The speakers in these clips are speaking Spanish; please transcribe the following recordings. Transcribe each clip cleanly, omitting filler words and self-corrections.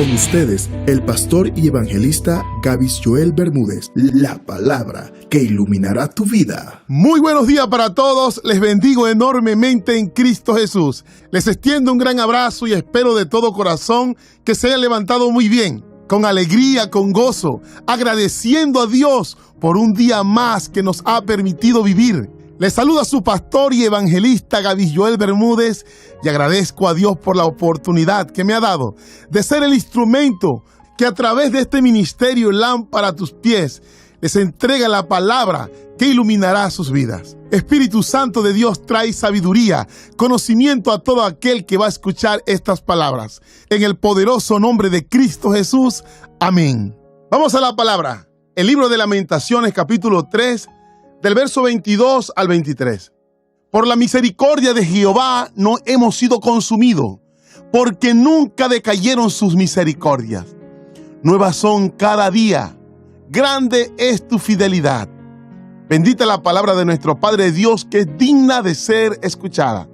Con ustedes, el pastor y evangelista Gavis Joel Bermúdez. La palabra que iluminará tu vida. Muy buenos días para todos. Les bendigo enormemente en Cristo Jesús. Les extiendo un gran abrazo y espero de todo corazón que se hayan levantado muy bien, con alegría, con gozo, agradeciendo a Dios por un día más que nos ha permitido vivir. Les saluda su pastor y evangelista Gavis Joel Bermúdez y agradezco a Dios por la oportunidad que me ha dado de ser el instrumento que a través de este ministerio Lámpara a tus pies les entrega la palabra que iluminará sus vidas. Espíritu Santo de Dios trae sabiduría, conocimiento a todo aquel que va a escuchar estas palabras. En el poderoso nombre de Cristo Jesús. Amén. Vamos a la palabra. El libro de Lamentaciones, capítulo 3, del verso 22 al 23. Por la misericordia de Jehová no hemos sido consumidos, porque nunca decayeron sus misericordias. Nuevas son cada día, grande es tu fidelidad. Bendita la palabra de nuestro Padre Dios, que es digna de ser escuchada.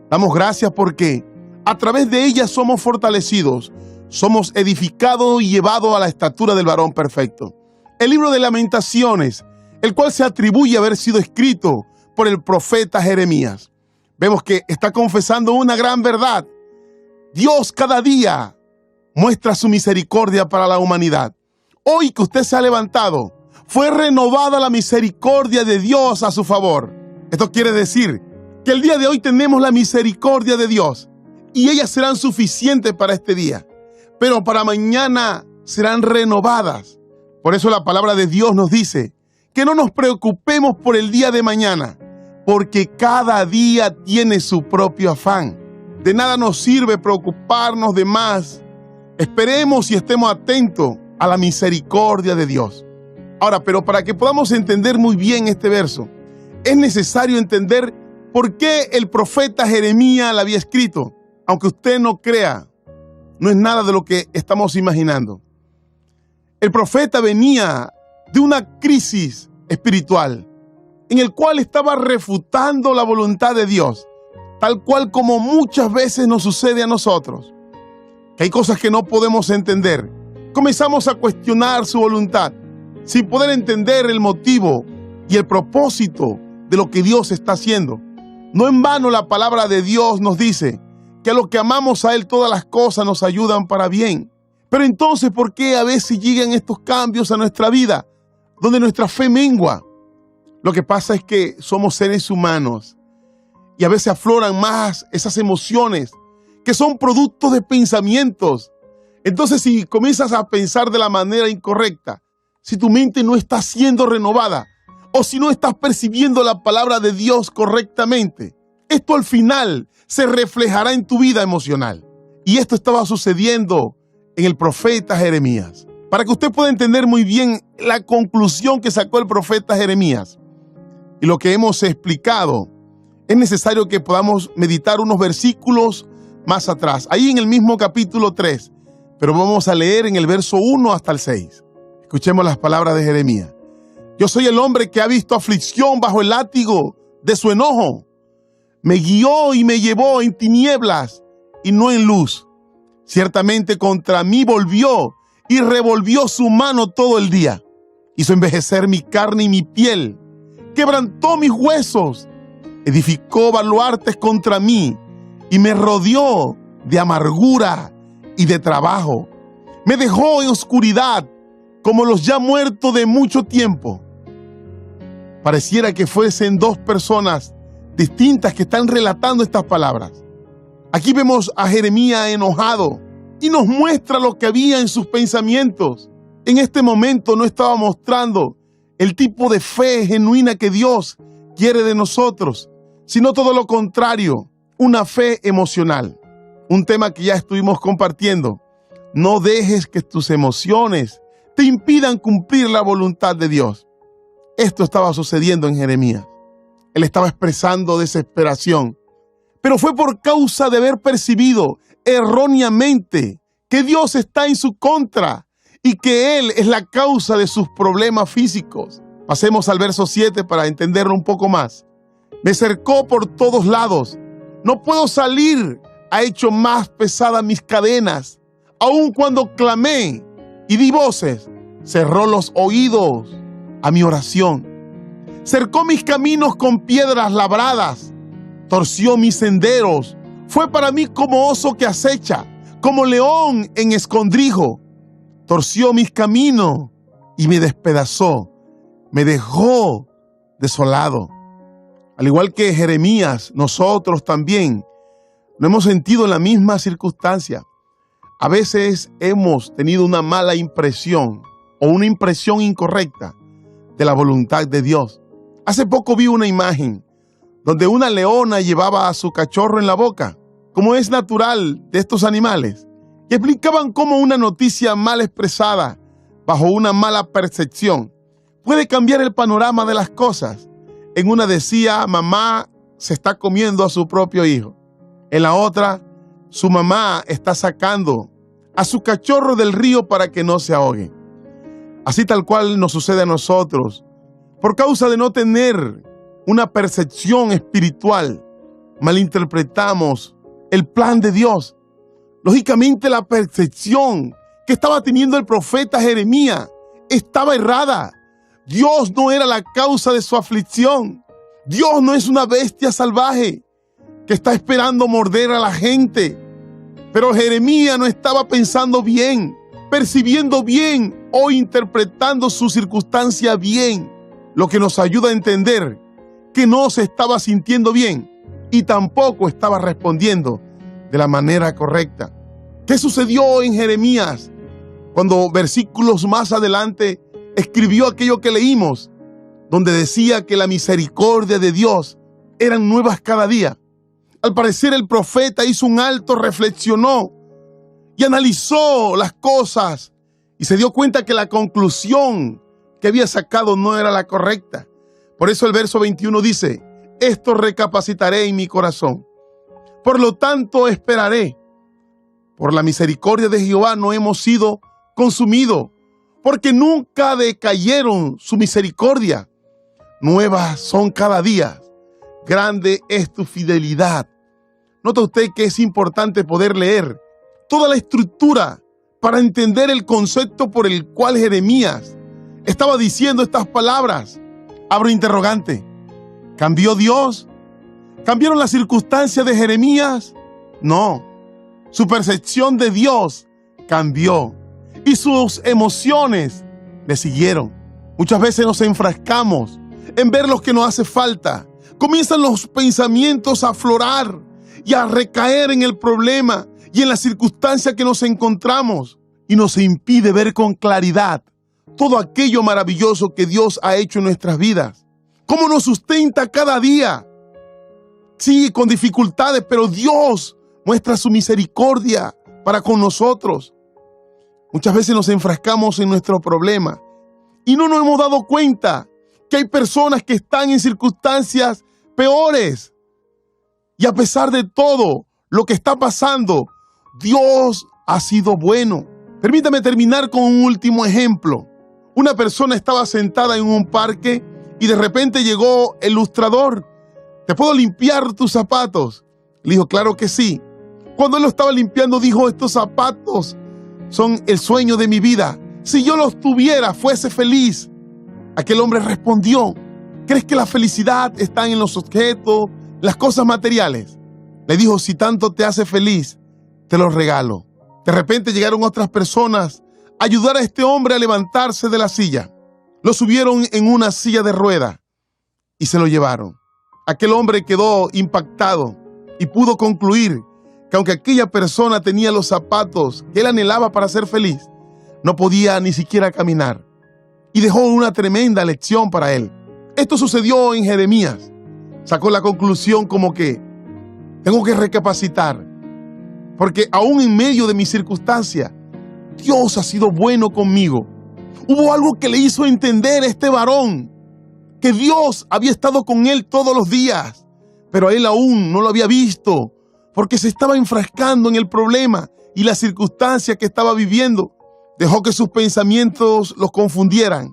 Damos gracias porque a través de ella somos fortalecidos, somos edificados y llevados a la estatura del varón perfecto. El libro de Lamentaciones, el cual se atribuye a haber sido escrito por el profeta Jeremías. Vemos que está confesando una gran verdad. Dios cada día muestra su misericordia para la humanidad. Hoy que usted se ha levantado, fue renovada la misericordia de Dios a su favor. Esto quiere decir que el día de hoy tenemos la misericordia de Dios y ellas serán suficientes para este día, pero para mañana serán renovadas. Por eso la palabra de Dios nos dice que no nos preocupemos por el día de mañana, porque cada día tiene su propio afán. De nada nos sirve preocuparnos de más. Esperemos y estemos atentos a la misericordia de Dios. Ahora, pero para que podamos entender muy bien este verso, es necesario entender por qué el profeta Jeremías la había escrito. Aunque usted no crea, no es nada de lo que estamos imaginando. El profeta venía de una crisis espiritual en el cual estaba refutando la voluntad de Dios, tal cual como muchas veces nos sucede a nosotros, que hay cosas que no podemos entender. Comenzamos a cuestionar su voluntad sin poder entender el motivo y el propósito de lo que Dios está haciendo. No en vano la palabra de Dios nos dice que a los que amamos a Él todas las cosas nos ayudan para bien. Pero entonces, ¿por qué a veces llegan estos cambios a nuestra vida, donde nuestra fe mengua? Lo que pasa es que somos seres humanos y a veces afloran más esas emociones que son productos de pensamientos. Entonces, si comienzas a pensar de la manera incorrecta, si tu mente no está siendo renovada o si no estás percibiendo la palabra de Dios correctamente, esto al final se reflejará en tu vida emocional. Y esto estaba sucediendo en el profeta Jeremías. Para que usted pueda entender muy bien la conclusión que sacó el profeta Jeremías y lo que hemos explicado, es necesario que podamos meditar unos versículos más atrás, ahí en el mismo capítulo 3, pero vamos a leer en el verso 1 hasta el 6. Escuchemos las palabras de Jeremías. Yo soy el hombre que ha visto aflicción bajo el látigo de su enojo. Me guió y me llevó en tinieblas y no en luz. Ciertamente contra mí volvió y revolvió su mano todo el día. Hizo envejecer mi carne y mi piel. Quebrantó mis huesos. Edificó baluartes contra mí y me rodeó de amargura y de trabajo. Me dejó en oscuridad como los ya muertos de mucho tiempo. Pareciera que fuesen dos personas distintas que están relatando estas palabras. Aquí vemos a Jeremías enojado y nos muestra lo que había en sus pensamientos. En este momento no estaba mostrando el tipo de fe genuina que Dios quiere de nosotros, sino todo lo contrario, una fe emocional. Un tema que ya estuvimos compartiendo. No dejes que tus emociones te impidan cumplir la voluntad de Dios. Esto estaba sucediendo en Jeremías. Él estaba expresando desesperación, pero fue por causa de haber percibido erróneamente que Dios está en su contra y que Él es la causa de sus problemas físicos. Pasemos al verso 7 para entenderlo un poco más. Me cercó por todos lados. No puedo salir. Ha hecho más pesadas mis cadenas. Aun cuando clamé y di voces, cerró los oídos a mi oración. Cercó mis caminos con piedras labradas, torció mis senderos. Fue para mí como oso que acecha, como león en escondrijo. Torció mis caminos y me despedazó, me dejó desolado. Al igual que Jeremías, nosotros también nos hemos sentido en la misma circunstancia. A veces hemos tenido una mala impresión o una impresión incorrecta de la voluntad de Dios. Hace poco vi una imagen donde una leona llevaba a su cachorro en la boca, como es natural de estos animales, y explicaban cómo una noticia mal expresada bajo una mala percepción puede cambiar el panorama de las cosas. En una decía, mamá se está comiendo a su propio hijo. En la otra, su mamá está sacando a su cachorro del río para que no se ahogue. Así tal cual nos sucede a nosotros. Por causa de no tener una percepción espiritual, malinterpretamos el plan de Dios. Lógicamente, la percepción que estaba teniendo el profeta Jeremías estaba errada. Dios no era la causa de su aflicción. Dios no es una bestia salvaje que está esperando morder a la gente. Pero Jeremías no estaba pensando bien, percibiendo bien o interpretando su circunstancia bien, lo que nos ayuda a entender que no se estaba sintiendo bien y tampoco estaba respondiendo de la manera correcta. ¿Qué sucedió en Jeremías cuando versículos más adelante escribió aquello que leímos, donde decía que la misericordia de Dios eran nuevas cada día? Al parecer el profeta hizo un alto, reflexionó y analizó las cosas y se dio cuenta que la conclusión que había sacado no era la correcta. Por eso el verso 21 dice, esto recapacitaré en mi corazón. Por lo tanto esperaré. Por la misericordia de Jehová no hemos sido consumidos, porque nunca decayeron su misericordia. Nuevas son cada día. Grande es tu fidelidad. Nota usted que es importante poder leer toda la estructura para entender el concepto por el cual Jeremías estaba diciendo estas palabras. Abro interrogante. ¿Cambió Dios? ¿Cambiaron las circunstancias de Jeremías? No. Su percepción de Dios cambió y sus emociones le siguieron. Muchas veces nos enfrascamos en ver lo que nos hace falta. Comienzan los pensamientos a aflorar y a recaer en el problema y en la circunstancia que nos encontramos, y nos impide ver con claridad todo aquello maravilloso que Dios ha hecho en nuestras vidas. Cómo nos sustenta cada día. Sí, con dificultades, pero Dios muestra su misericordia para con nosotros. Muchas veces nos enfrascamos en nuestro problema y no nos hemos dado cuenta que hay personas que están en circunstancias peores. Y a pesar de todo lo que está pasando, Dios ha sido bueno. Permítame terminar con un último ejemplo. Una persona estaba sentada en un parque y de repente llegó el lustrador. ¿Te puedo limpiar tus zapatos? Le dijo, claro que sí. Cuando él lo estaba limpiando, dijo, estos zapatos son el sueño de mi vida. Si yo los tuviera, fuese feliz. Aquel hombre respondió, ¿crees que la felicidad está en los objetos, las cosas materiales? Le dijo, si tanto te hace feliz, te los regalo. De repente llegaron otras personas a ayudar a este hombre a levantarse de la silla. Lo subieron en una silla de rueda y se lo llevaron. Aquel hombre quedó impactado y pudo concluir que aunque aquella persona tenía los zapatos que él anhelaba para ser feliz, no podía ni siquiera caminar. Y dejó una tremenda lección para él. Esto sucedió en Jeremías. Sacó la conclusión como que tengo que recapacitar, porque aún en medio de mi circunstancia, Dios ha sido bueno conmigo. Hubo algo que le hizo entender a este varón que Dios había estado con él todos los días, pero a él aún no lo había visto, porque se estaba enfrascando en el problema y la circunstancia que estaba viviendo. Dejó que sus pensamientos los confundieran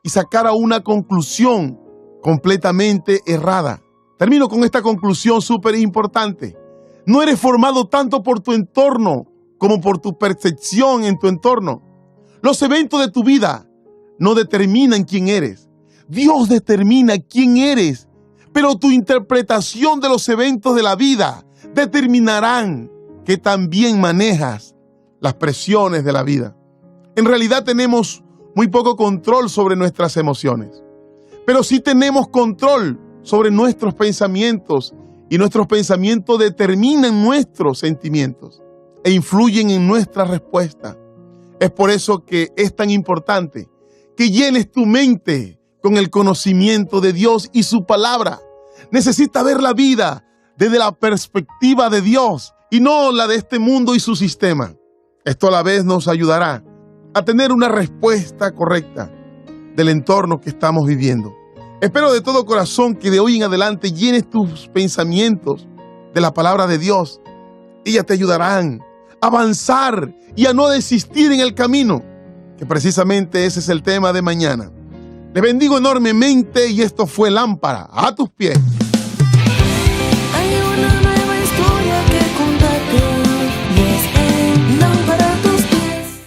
y sacara una conclusión completamente errada. Termino con esta conclusión súper importante. No eres formado tanto por tu entorno como por tu percepción en tu entorno. Los eventos de tu vida no determinan quién eres. Dios determina quién eres, pero tu interpretación de los eventos de la vida determinarán que también manejas las presiones de la vida. En realidad tenemos muy poco control sobre nuestras emociones, pero sí tenemos control sobre nuestros pensamientos, y nuestros pensamientos determinan nuestros sentimientos e influyen en nuestra respuesta. Es por eso que es tan importante que llenes tu mente con el conocimiento de Dios y su palabra. Necesitas ver la vida desde la perspectiva de Dios y no la de este mundo y su sistema. Esto a la vez nos ayudará a tener una respuesta correcta del entorno que estamos viviendo. Espero de todo corazón que de hoy en adelante llenes tus pensamientos de la palabra de Dios. Ellas te ayudarán a avanzar y a no desistir en el camino, que precisamente ese es el tema de mañana. Les bendigo enormemente y esto fue Lámpara a tus pies.